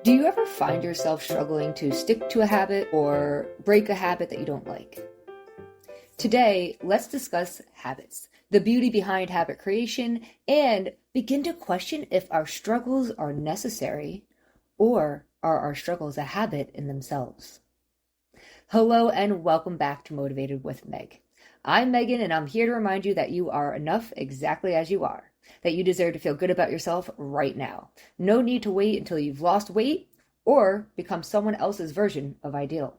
Do you ever find yourself struggling to stick to a habit or break a habit that you don't like? Today, let's discuss habits, the beauty behind habit creation, and begin to question if our struggles are necessary or are our struggles a habit in themselves. Hello and welcome back to Motivated with Meg. I'm Megan and I'm here to remind you that you are enough exactly as you are, that you deserve to feel good about yourself right now. No need to wait until you've lost weight or become someone else's version of ideal.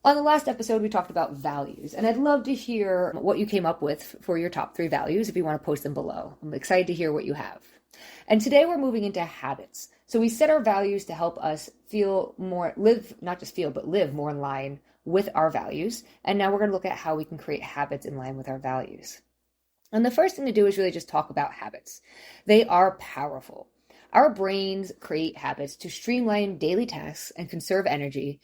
On the last episode, we talked about values, and I'd love to hear what you came up with for your top 3 values if you want to post them below. I'm excited to hear what you have. And today we're moving into habits. So we set our values to help us live more in line with our values. And now we're going to look at how we can create habits in line with our values. And the first thing to do is really just talk about habits. They are powerful. Our brains create habits to streamline daily tasks and conserve energy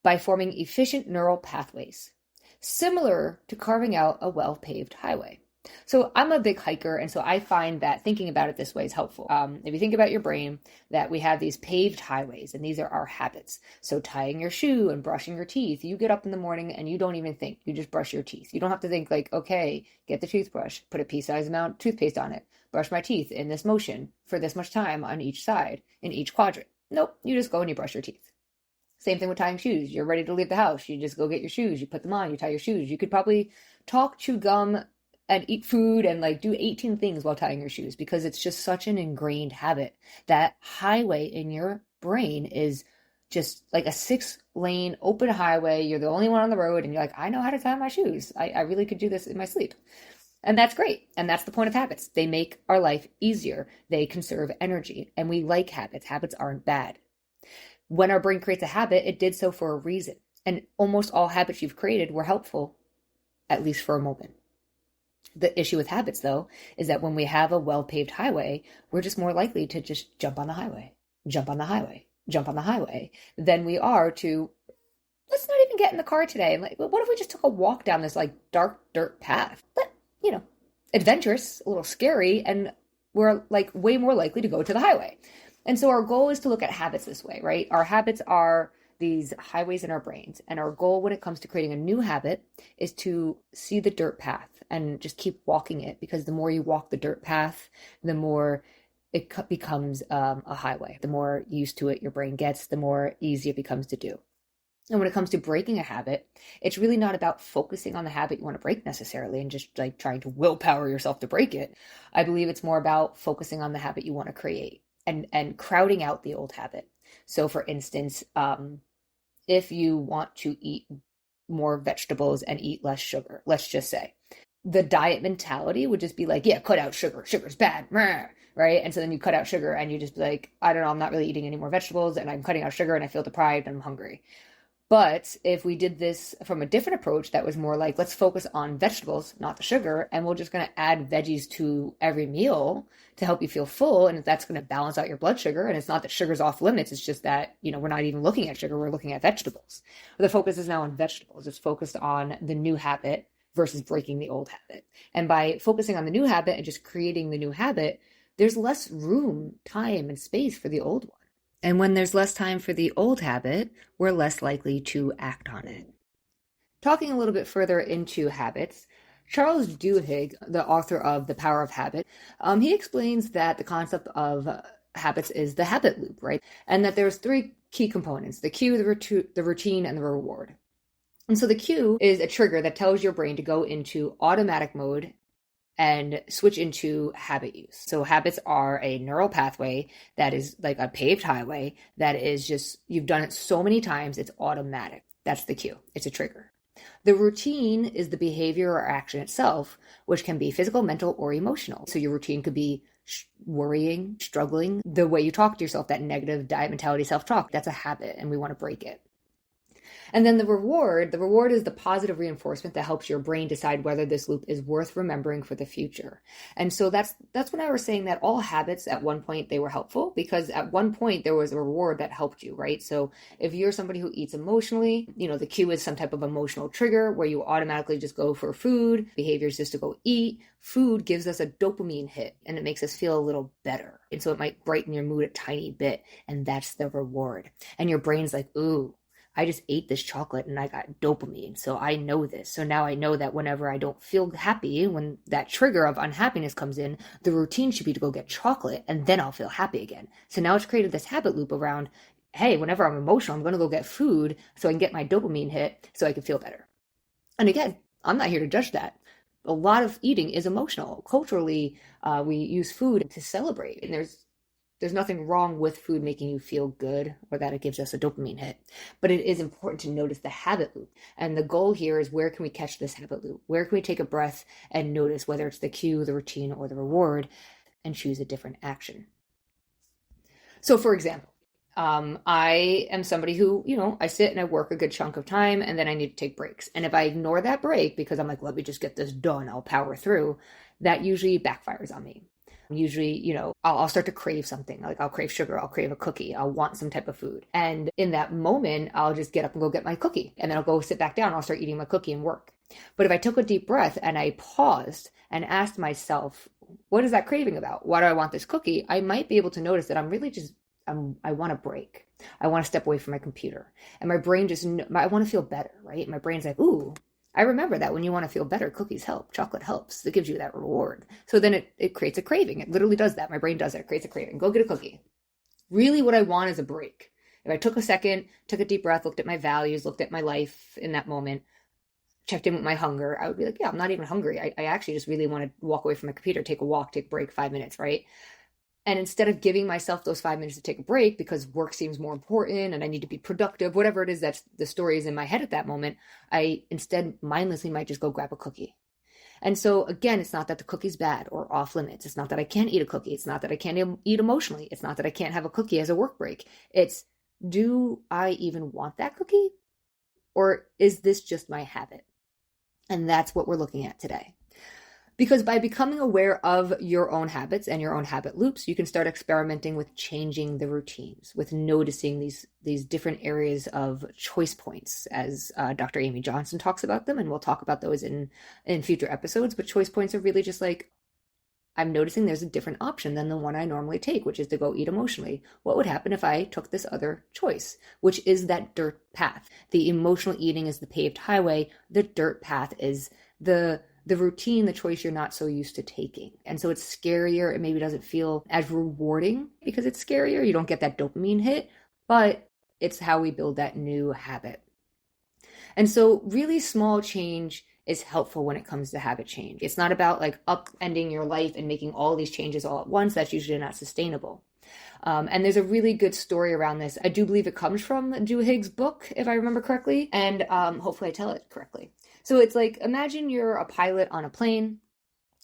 by forming efficient neural pathways, similar to carving out a well-paved highway. So I'm a big hiker, and so I find that thinking about it this way is helpful. If you think about your brain, that we have these paved highways, and these are our habits. So tying your shoe and brushing your teeth. You get up in the morning and you don't even think. You just brush your teeth. You don't have to think like, okay, get the toothbrush, put a pea-sized amount of toothpaste on it, brush my teeth in this motion for this much time on each side, in each quadrant. Nope, you just go and you brush your teeth. Same thing with tying shoes. You're ready to leave the house. You just go get your shoes. You put them on. You tie your shoes. You could probably talk, chew gum, and eat food and do 18 things while tying your shoes because it's just such an ingrained habit. That highway in your brain is just like a 6-lane open highway. You're the only one on the road and you're like, I know how to tie my shoes. I really could do this in my sleep. And that's great. And that's the point of habits. They make our life easier. They conserve energy. And we like habits. Habits aren't bad. When our brain creates a habit, it did so for a reason. And almost all habits you've created were helpful, at least for a moment. The issue with habits, though, is that when we have a well-paved highway, we're just more likely to just jump on the highway than we are to, let's not even get in the car today. What if we just took a walk down this dark dirt path? But, adventurous, a little scary, and we're way more likely to go to the highway. And so our goal is to look at habits this way, right? Our habits are these highways in our brains. And our goal when it comes to creating a new habit is to see the dirt path and just keep walking it, because the more you walk the dirt path, the more it becomes a highway. The more used to it your brain gets, the more easy it becomes to do. And when it comes to breaking a habit, it's really not about focusing on the habit you want to break necessarily and just trying to willpower yourself to break it. I believe it's more about focusing on the habit you want to create and crowding out the old habit. So for instance, if you want to eat more vegetables and eat less sugar, let's just say, the diet mentality would just be cut out sugar. Sugar's bad, right? And so then you cut out sugar and you just be like, I don't know, I'm not really eating any more vegetables and I'm cutting out sugar and I feel deprived and I'm hungry. But if we did this from a different approach that was more let's focus on vegetables, not the sugar, and we're just going to add veggies to every meal to help you feel full, and that's going to balance out your blood sugar. And it's not that sugar's off limits, it's just that, we're not even looking at sugar, we're looking at vegetables. The focus is now on vegetables. It's focused on the new habit versus breaking the old habit. And by focusing on the new habit and just creating the new habit, there's less room, time, and space for the old one. And when there's less time for the old habit, we're less likely to act on it. Talking a little bit further into habits, Charles Duhigg, the author of The Power of Habit, he explains that the concept of habits is the habit loop, right? And that there's 3 key components: the cue, the routine, and the reward. And so the cue is a trigger that tells your brain to go into automatic mode and switch into habit use. So habits are a neural pathway that is like a paved highway that is just, you've done it so many times, it's automatic. That's the cue. It's a trigger. The routine is the behavior or action itself, which can be physical, mental, or emotional. So your routine could be worrying, struggling, the way you talk to yourself, that negative diet mentality self-talk. That's a habit and we want to break it. And then the reward is the positive reinforcement that helps your brain decide whether this loop is worth remembering for the future. And so that's when I was saying that all habits at one point they were helpful, because at one point there was a reward that helped you, right? So if you're somebody who eats emotionally, the cue is some type of emotional trigger where you automatically just go for food. Behavior is just to go eat. Food gives us a dopamine hit and it makes us feel a little better. And so it might brighten your mood a tiny bit, and that's the reward. And your brain's like, ooh, I just ate this chocolate and I got dopamine. So I know this. So now I know that whenever I don't feel happy, when that trigger of unhappiness comes in, the routine should be to go get chocolate and then I'll feel happy again. So now it's created this habit loop around, hey, whenever I'm emotional, I'm going to go get food so I can get my dopamine hit so I can feel better. And again, I'm not here to judge that. A lot of eating is emotional. Culturally, we use food to celebrate, and there's nothing wrong with food making you feel good or that it gives us a dopamine hit. But it is important to notice the habit loop. And the goal here is, where can we catch this habit loop? Where can we take a breath and notice whether it's the cue, the routine, or the reward, and choose a different action? So for example, I am somebody who, I sit and I work a good chunk of time and then I need to take breaks. And if I ignore that break because I'm like, let me just get this done, I'll power through, that usually backfires on me. Usually, I'll start to crave something. Like I'll crave sugar, I'll crave a cookie, I'll want some type of food. And in that moment, I'll just get up and go get my cookie. And then I'll go sit back down, I'll start eating my cookie and work. But if I took a deep breath and I paused and asked myself, what is that craving about? Why do I want this cookie? I might be able to notice that I'm really just I want a break. I want to step away from my computer. And my brain I want to feel better, right? My brain's like, ooh, I remember that when you want to feel better, cookies help, chocolate helps. It gives you that reward. So then it creates a craving. It literally does that. My brain does that. It creates a craving. Go get a cookie. Really what I want is a break. If I took a second, took a deep breath, looked at my values, looked at my life in that moment, checked in with my hunger, I would be like, yeah, I'm not even hungry. I actually just really want to walk away from my computer, take a walk, take a break, 5 minutes, right? And instead of giving myself those 5 minutes to take a break because work seems more important and I need to be productive, whatever it is that's the story is in my head at that moment, I instead mindlessly might just go grab a cookie. And so again, it's not that the cookie's bad or off limits. It's not that I can't eat a cookie. It's not that I can't eat emotionally. It's not that I can't have a cookie as a work break. It's, do I even want that cookie? Or is this just my habit? And that's what we're looking at today. Because by becoming aware of your own habits and your own habit loops, you can start experimenting with changing the routines, with noticing these different areas of choice points, as Dr. Amy Johnson talks about them, and we'll talk about those in future episodes. But choice points are really just like, I'm noticing there's a different option than the one I normally take, which is to go eat emotionally. What would happen if I took this other choice, which is that dirt path? The emotional eating is the paved highway. The dirt path is the routine, the choice you're not so used to taking. And so it's scarier. It maybe doesn't feel as rewarding because it's scarier. You don't get that dopamine hit, but it's how we build that new habit. And so really small change is helpful when it comes to habit change. It's not about like upending your life and making all these changes all at once. That's usually not sustainable. And there's a really good story around this. I do believe it comes from Drew Higgs' book, if I remember correctly, and hopefully I tell it correctly. So it's like, imagine you're a pilot on a plane,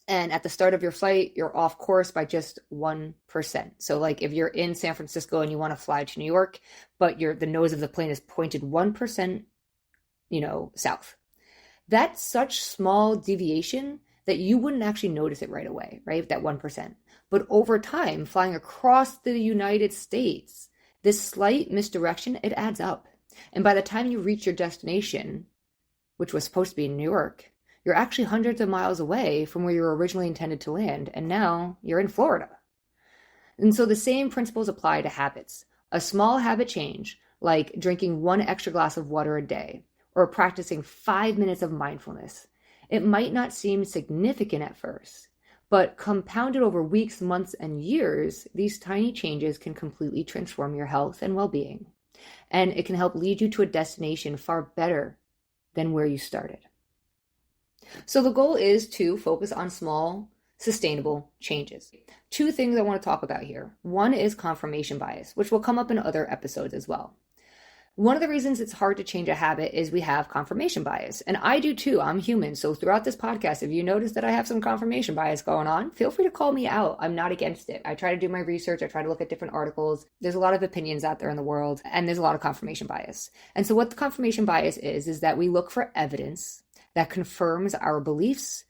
and at the start of your flight, you're off course by just 1%. So like if you're in San Francisco and you want to fly to New York, but the nose of the plane is pointed 1%, south. That's such small deviation that you wouldn't actually notice it right away, right? That 1%. But over time, flying across the United States, this slight misdirection, it adds up. And by the time you reach your destination, which was supposed to be in New York, you're actually hundreds of miles away from where you were originally intended to land, and now you're in Florida. And so the same principles apply to habits. A small habit change, like drinking 1 extra glass of water a day, or practicing 5 minutes of mindfulness, it might not seem significant at first, but compounded over weeks, months, and years, these tiny changes can completely transform your health and well-being. And it can help lead you to a destination far better than where you started. So the goal is to focus on small, sustainable changes. 2 things I want to talk about here. One is confirmation bias, which will come up in other episodes as well. One of the reasons it's hard to change a habit is we have confirmation bias. And I do too. I'm human. So throughout this podcast, if you notice that I have some confirmation bias going on, feel free to call me out. I'm not against it. I try to do my research. I try to look at different articles. There's a lot of opinions out there in the world, and there's a lot of confirmation bias. And so what the confirmation bias is that we look for evidence that confirms our beliefs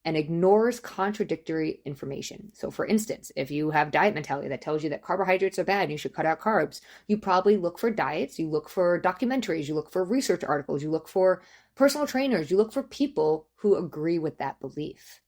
and ignores contradictory information. So for instance, if you have diet mentality that tells you that carbohydrates are bad and you should cut out carbs, you probably look for diets, you look for documentaries, you look for research articles, you look for personal trainers, you look for people who agree with that belief.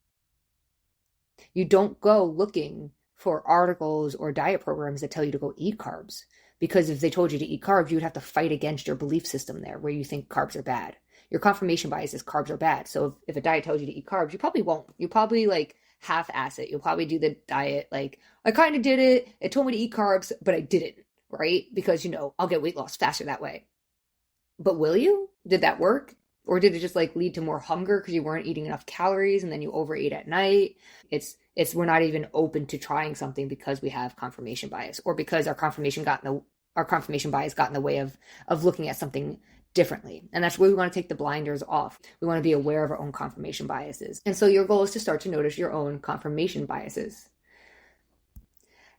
You don't go looking for articles or diet programs that tell you to go eat carbs, because if they told you to eat carbs, you would have to fight against your belief system there where you think carbs are bad. Your confirmation bias is carbs are bad. So if a diet tells you to eat carbs, you probably won't. You probably like half-ass it. You'll probably do the diet like, I kind of did it. It told me to eat carbs, but I didn't, right? Because, I'll get weight loss faster that way. But will you? Did that work? Or did it just like lead to more hunger because you weren't eating enough calories and then you overate at night? We're not even open to trying something because we have confirmation bias, or because our confirmation bias got in the way of looking at something differently. And that's where we want to take the blinders off. We want to be aware of our own confirmation biases. And so your goal is to start to notice your own confirmation biases.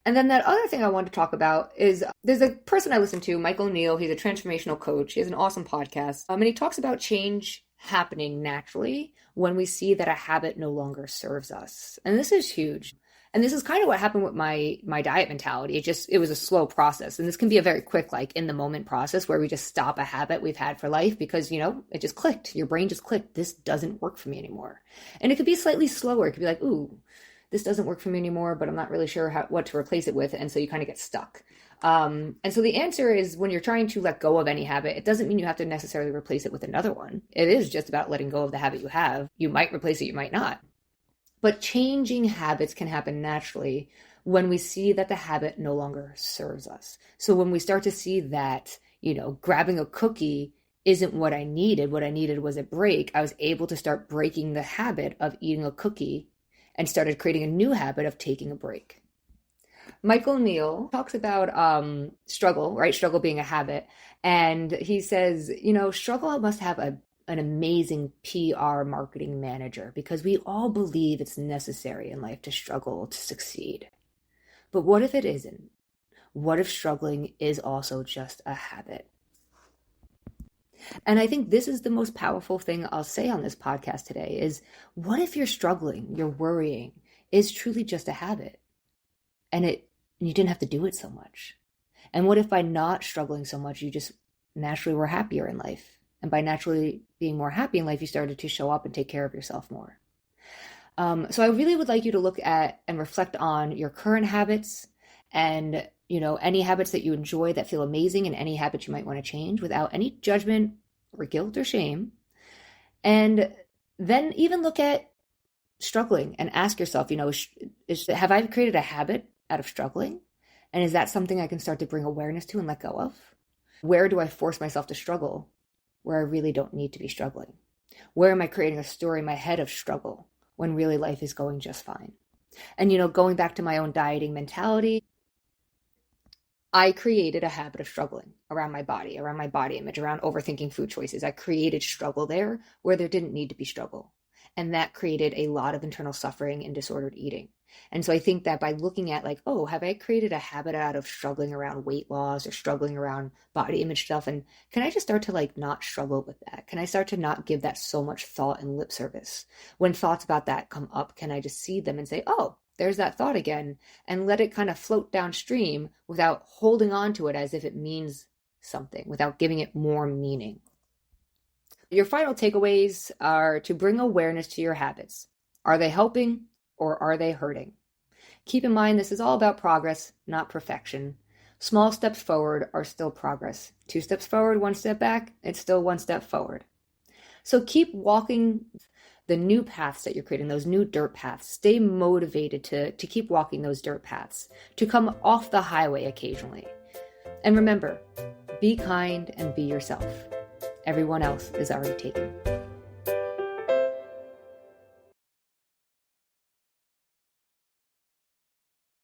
And then that other thing I want to talk about is there's a person I listen to, Michael Neal. He's a transformational coach. He has an awesome podcast. And he talks about change happening naturally when we see that a habit no longer serves us. And this is huge. And this is kind of what happened with my diet mentality. It was a slow process. And this can be a very quick, like in the moment process where we just stop a habit we've had for life because, it just clicked. Your brain just clicked. This doesn't work for me anymore. And it could be slightly slower. It could be like, ooh, this doesn't work for me anymore, but I'm not really sure what to replace it with. And so you kind of get stuck. And so the answer is, when you're trying to let go of any habit, it doesn't mean you have to necessarily replace it with another one. It is just about letting go of the habit you have. You might replace it, you might not. But changing habits can happen naturally when we see that the habit no longer serves us. So when we start to see that, grabbing a cookie isn't what I needed was a break, I was able to start breaking the habit of eating a cookie and started creating a new habit of taking a break. Michael Neal talks about struggle, right? Struggle being a habit. And he says, struggle must have an amazing PR marketing manager, because we all believe it's necessary in life to struggle to succeed. But what if it isn't? What if struggling is also just a habit? And I think this is the most powerful thing I'll say on this podcast today is, what if you're struggling, you're worrying, is truly just a habit? And you didn't have to do it so much. And what if by not struggling so much, you just naturally were happier in life? And by naturally being more happy in life, you started to show up and take care of yourself more. So I really would like you to look at and reflect on your current habits and, any habits that you enjoy that feel amazing, and any habits you might want to change without any judgment or guilt or shame. And then even look at struggling and ask yourself, have I created a habit out of struggling? And is that something I can start to bring awareness to and let go of? Where do I force myself to struggle where I really don't need to be struggling? Where am I creating a story in my head of struggle when really life is going just fine? And, going back to my own dieting mentality, I created a habit of struggling around my body image, around overthinking food choices. I created struggle there where there didn't need to be struggle. And that created a lot of internal suffering and disordered eating. And so I think that by looking at like, oh, have I created a habit out of struggling around weight loss or struggling around body image stuff? And can I just start to like not struggle with that? Can I start to not give that so much thought and lip service? When thoughts about that come up, can I just see them and say, oh, there's that thought again, and let it kind of float downstream without holding on to it as if it means something, without giving it more meaning? Your final takeaways are to bring awareness to your habits. Are they helping or are they hurting? Keep in mind, this is all about progress, not perfection. Small steps forward are still progress. 2 steps forward, 1 step back, it's still 1 step forward. So keep walking the new paths that you're creating, those new dirt paths. Stay motivated to keep walking those dirt paths, to come off the highway occasionally. And remember, be kind and be yourself. Everyone else is already taken.